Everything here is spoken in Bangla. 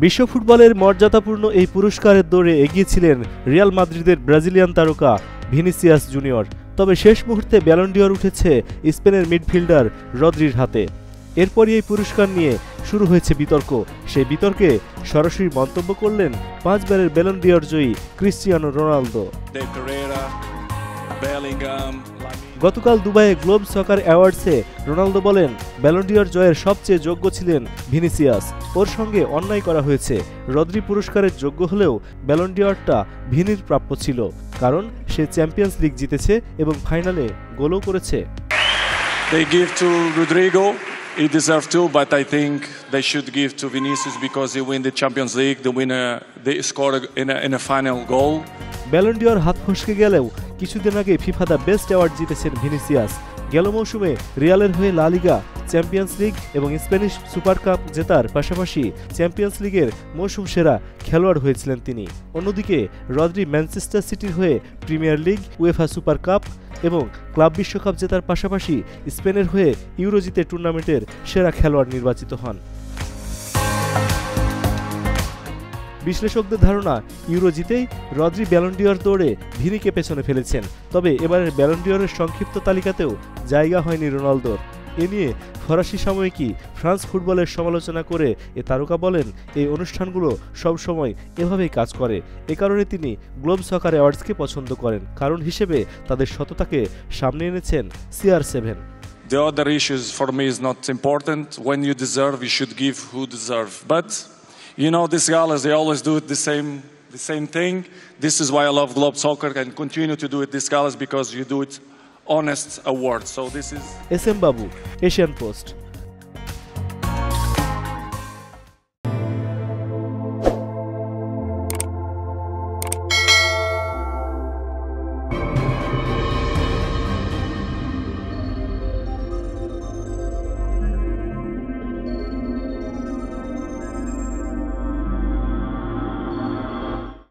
বিশ্ব ফুটবলের মর্যাদাপূর্ণ এই পুরস্কারের দৌড়ে এগিয়েছিলেন রিয়াল মাদ্রিদের ব্রাজিলিয়ান তারকা ভিনিসিয়াস জুনিয়র। তবে শেষ মুহূর্তে ব্যালন ডি'অর উঠেছে স্পেনের মিডফিল্ডার রদ্রির হাতে। এরপরই এই পুরস্কার নিয়ে শুরু হয়েছে বিতর্ক। সেই বিতর্কে সরাসরি মন্তব্য করলেন 5 বারের ব্যালন ডি'অর জয়ী ক্রিস্টিয়ানো রোনালদো। গতকাল দুবাইয়ে গ্লোব সকার অ্যাওয়ার্ডসে রোনালদো বলেন, ব্যালন ডি'অর জয়ের সবচেয়ে যোগ্য ছিলেন ভিনিসিয়াস। ওর সঙ্গে অন্যায় করা হয়েছে। রদ্রি পুরস্কারের যোগ্য হলেও ব্যালন ডি'অরটা ভিনির প্রাপ্য ছিল, কারণ সে চ্যাম্পিয়ন্স লিগ জিতেছে এবং ফাইনালে গোলও করেছে। They give to Rodrigo. He deserves to, but I think they should give to Vinicius because he win the Champions League. They score in a final goal. Ballon d'Or হাত ফসকে গেলেও কিছুদিন আগে ফিফা দ্য বেস্ট অ্যাওয়ার্ড জিতেছেন ভিনিসিয়াস। গেল মৌসুমে রিয়ালের হয়ে লা লিগা, চ্যাম্পিয়ন্স লিগ এবং স্প্যানিশ সুপার কাপ জেতার পাশাপাশি চ্যাম্পিয়ন্স লিগের মৌসুম সেরা খেলোয়াড় হয়েছিলেন তিনি। অন্যদিকে রদ্রি ম্যানচেস্টার সিটির হয়ে premier league, UEFA super cup এবং ক্লাব বিশ্বকাপ জেতার পাশাপাশি স্পেনের হয়ে ইউরো জিতে টুর্নামেন্টের সেরা খেলোয়াড় নির্বাচিত হন। বিশ্লেষকদের ধারণা, ইউরো জিতেই রদ্রি ব্যালন ডি'অর দৌড়ে ভিনিকে পেছনে ফেলেছেন। তবে এবারের ব্যালন ডি'অরের সংক্ষিপ্ত তালিকাতেও জায়গা হয়নি রোনালদোর। এ নিয়ে ফরাসি সাময়িকী ফ্রান্স ফুটবলের সমালোচনা করে এ তারকা বলেন, এই অনুষ্ঠানগুলো সবসময় এভাবেই কাজ করে। এ কারণে তিনি গ্লোব সকার অ্যাওয়ার্ডসকে পছন্দ করেন। কারণ হিসেবে তাদের সততাকে সামনে এনেছেন CR7। The other issues for me is not important. When you deserve, you should give who deserve. But you know, these galas, they always do it the same thing. This is why I love Globe Soccer and continue to do it these galas, because you do it honest award. So this is SM Babu, Asian Post.